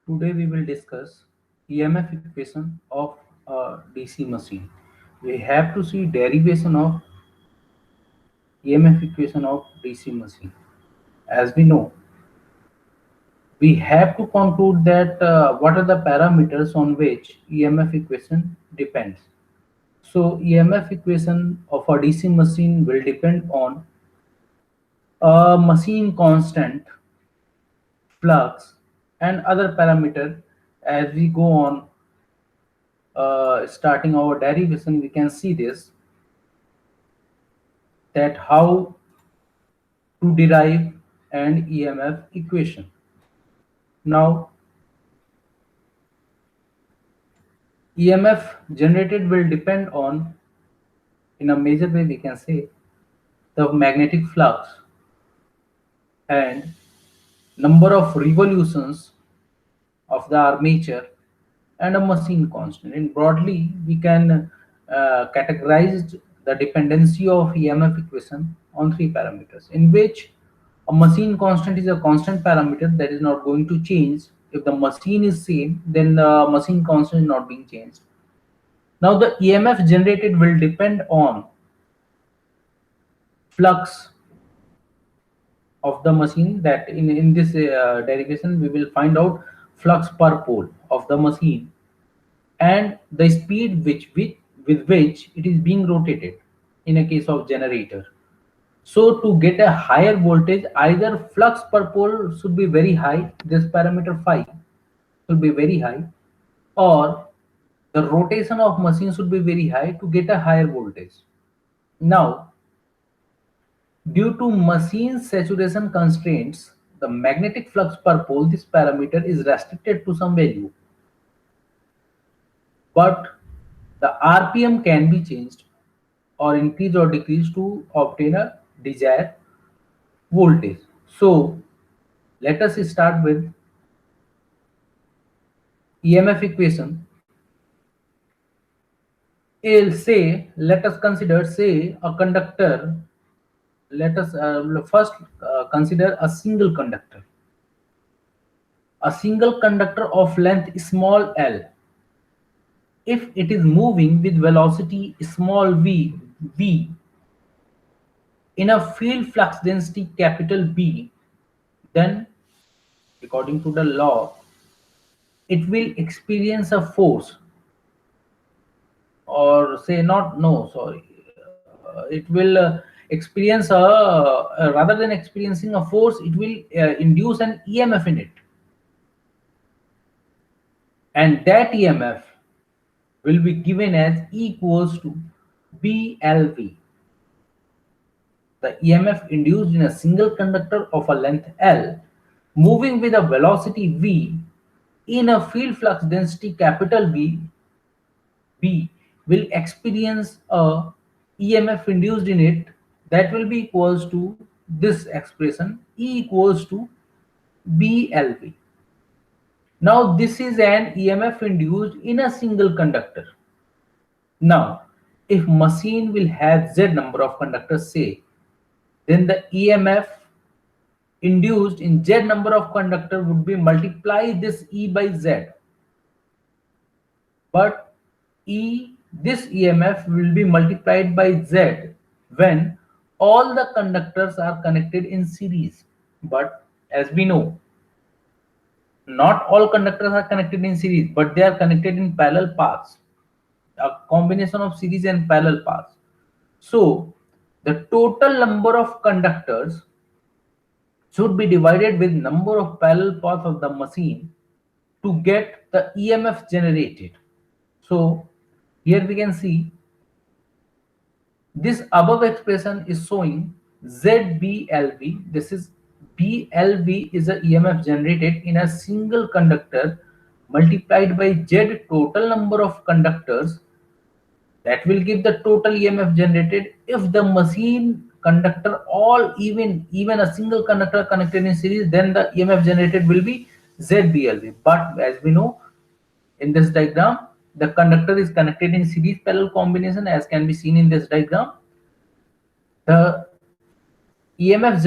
Today we will discuss EMF equation of a DC machine. We have to see derivation of EMF equation of DC machine. As we know, we have to conclude that what are the parameters on which EMF equation depends. So EMF equation of a DC machine will depend on a machine constant, flux, and other parameter. As we go on starting our derivation, we can see this, that how to derive an EMF equation. Now, EMF generated will depend on, in a major way we can say, the magnetic flux and number of revolutions of the armature and a machine constant. And broadly, we can categorize the dependency of EMF equation on three parameters, in which a machine constant is a constant parameter that is not going to change. If the machine is same, then the machine constant is not being changed. Now the EMF generated will depend on flux of the machine. That in this derivation we will find out flux per pole of the machine and the speed with which it is being rotated in a case of generator. So to get a higher voltage, either flux per pole should be very high, this parameter phi should be very high, or the rotation of machine should be very high to get a higher voltage. Now, due to machine saturation constraints, the magnetic flux per pole, this parameter is restricted to some value, but the RPM can be changed or increased or decreased to obtain a desired voltage. So let us start with EMF equation. Let us consider, say, a conductor. Let us first consider a single conductor. A single conductor of length small l. If it is moving with velocity small v in a field flux density capital B, then according to the law, it will experience a force, or say not no sorry it will experience rather than experiencing a force, it will induce an EMF in it, and that EMF will be given as E equals to BLV. The EMF induced in a single conductor of a length L moving with a velocity v in a field flux density capital B will experience a EMF induced in it, that will be equals to this expression, E equals to BLV. Now this is an EMF induced in a single conductor. Now if machine will have Z number of conductors, say, then the EMF induced in Z number of conductor would be multiply this E by Z. But this EMF will be multiplied by Z when all the conductors are connected in series. But as we know, not all conductors are connected in series, but they are connected in parallel paths, a combination of series and parallel paths. So the total number of conductors should be divided with number of parallel paths of the machine to get the EMF generated. So here we can see this above expression is showing ZBLV. This is BLV is a EMF generated in a single conductor multiplied by Z total number of conductors. That will give the total EMF generated if the machine conductor all even a single conductor connected in series, then the EMF generated will be ZBLV. But as we know, in this diagram, the conductor is connected in series parallel combination, as can be seen in this diagram. The EMF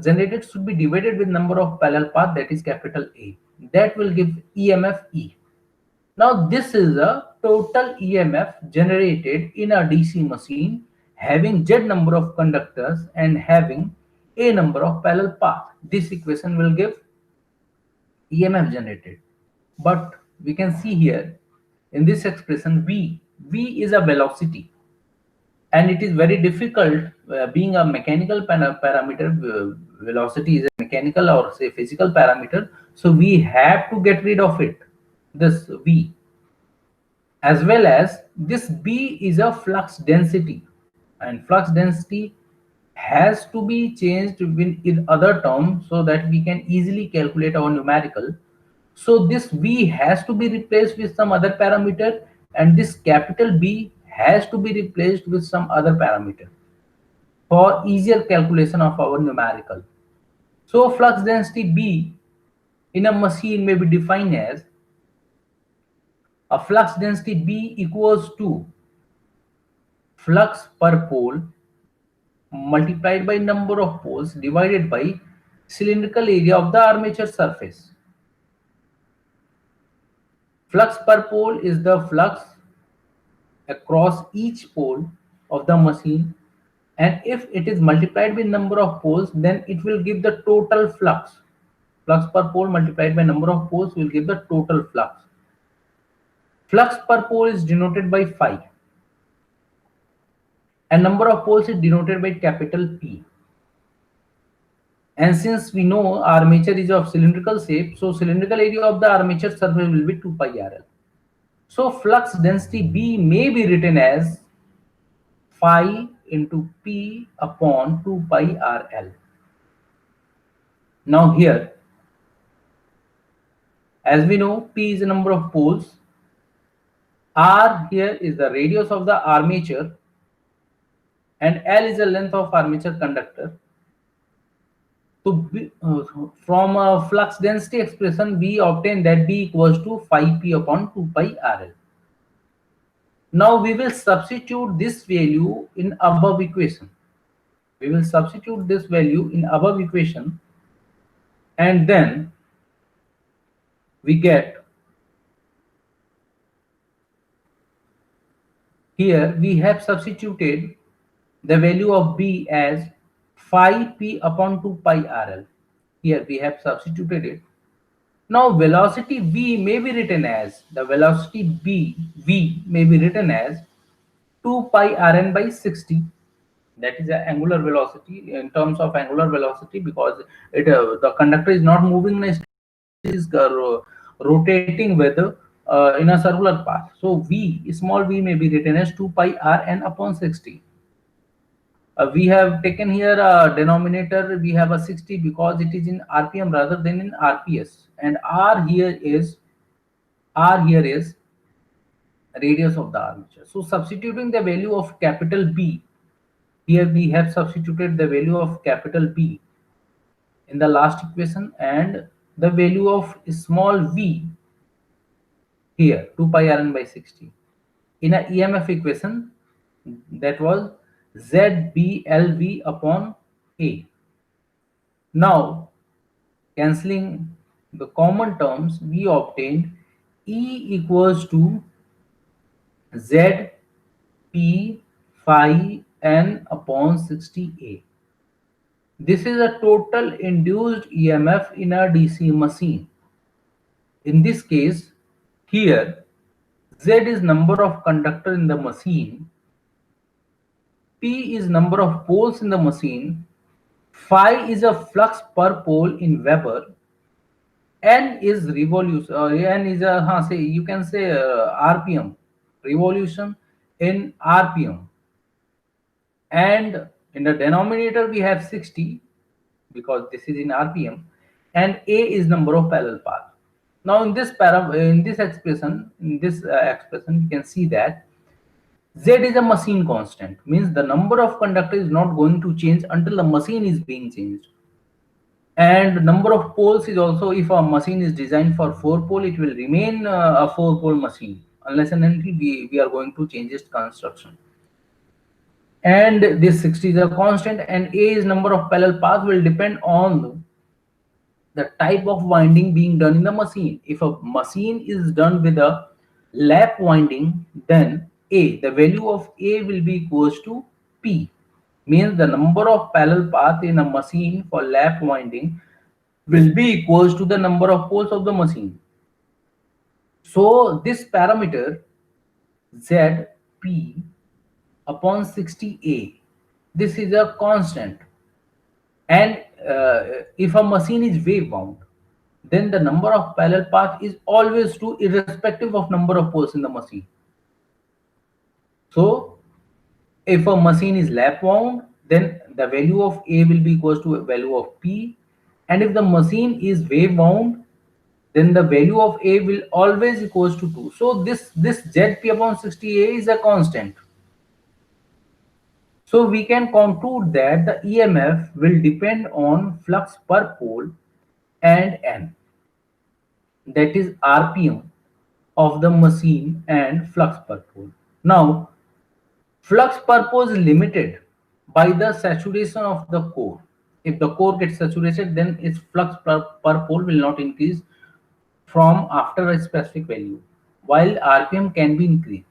generated should be divided with number of parallel path, that is capital A. That will give EMF E. Now this is a total EMF generated in a DC machine having Z number of conductors and having A number of parallel path. This equation will give EMF generated. But we can see here in this expression V is a velocity, and it is very difficult being a mechanical parameter. Velocity is a mechanical or say physical parameter, so we have to get rid of it, this V, as well as this B is a flux density, and flux density has to be changed in other terms so that we can easily calculate our numerical. So this V has to be replaced with some other parameter, and this capital B has to be replaced with some other parameter for easier calculation of our numerical. So flux density B in a machine may be defined as a flux density B equals to flux per pole multiplied by number of poles divided by cylindrical area of the armature surface. Flux per pole is the flux across each pole of the machine, and if it is multiplied with number of poles, then it will give the total flux. Flux per pole multiplied by number of poles will give the total flux. Flux per pole is denoted by phi, and number of poles is denoted by capital P. And since we know armature is of cylindrical shape, so cylindrical area of the armature surface will be 2 pi RL. So flux density B may be written as phi into P upon 2 pi RL. Now here, as we know, P is the number of poles, R here is the radius of the armature, and L is the length of armature conductor. So from a flux density expression, we obtain that B equals to phi P upon 2 pi RL. Now we will substitute this value in above equation. We will substitute this value in above equation, and then we get, here we have substituted the value of B as phi P upon 2 pi RL. Here we have substituted it. Now velocity V may be written as, the velocity V may be written as 2 pi Rn by 60. That is the angular velocity in terms of angular velocity, because it the conductor is not moving, it is rotating with in a circular path. So V, small v may be written as 2 pi Rn upon 60. We have taken here a denominator, we have a 60 because it is in RPM rather than in RPS, and R here is radius of the armature. So substituting the value of capital B, here we have substituted the value of capital B in the last equation, and the value of small v here 2 pi Rn by 60 in a EMF equation, that was ZBLV upon A. Now cancelling the common terms, we obtained E equals to Z P phi N upon 60A. This is a total induced EMF in a DC machine. In this case, here Z is number of conductor in the machine, P is number of poles in the machine, phi is a flux per pole in Weber, N is revolution, N is a say you can say RPM, revolution in RPM, and in the denominator we have 60 because this is in RPM, and A is number of parallel path. Now in this expression, you can see that Z is a machine constant, means the number of conductor is not going to change until the machine is being changed. And number of poles is also, if a machine is designed for 4 pole, it will remain a 4 pole machine unless and until we are going to change its construction. and this 60 is a constant, and A is number of parallel paths will depend on the type of winding being done in the machine. If a machine is done with a lap winding, then A, the value of A will be equals to P, means the number of parallel path in a machine for lap winding will be equals to the number of poles of the machine. So this parameter ZP upon 60A, this is a constant, and if a machine is wave wound, then the number of parallel path is always 2 irrespective of number of poles in the machine. So if a machine is lap wound, then the value of A will be equals to a value of P, and if the machine is wave wound, then the value of A will always equals to 2. So this ZP upon 60A is a constant. So we can conclude that the EMF will depend on flux per pole and N, that is RPM of the machine, and flux per pole. Now, flux per pole is limited by the saturation of the core. If the core gets saturated, then its flux per pole will not increase from after a specific value, while RPM can be increased.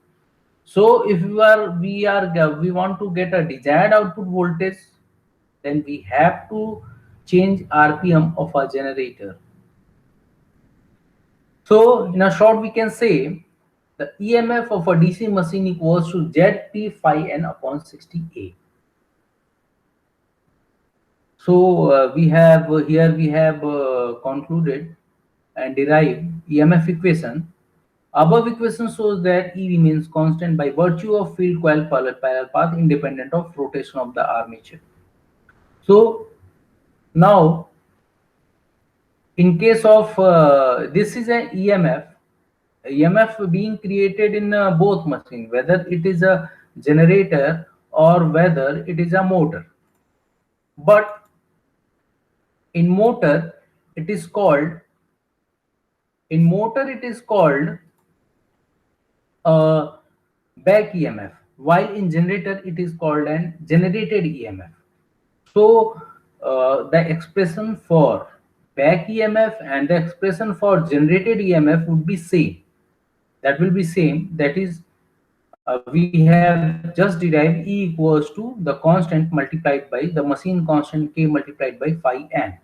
So if we want to get a desired output voltage, then we have to change RPM of a generator. So in a short, we can say the EMF of a DC machine equals to ZP phi n upon 60A. So we have concluded and derived EMF equation. Above equation shows that E remains constant by virtue of field coil parallel path independent of rotation of the armature. So now, in case of this is an EMF being created in both machines, whether it is a generator or whether it is a motor. But in motor, it is called back EMF, while in generator it is called an generated EMF. So the expression for back EMF and the expression for generated EMF would be same. That will be same. That is, we have just derived E equals to the constant multiplied by the machine constant K multiplied by phi n.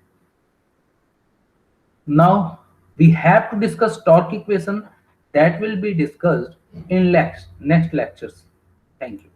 Now we have to discuss torque equation, that will be discussed in next lectures. Thank you.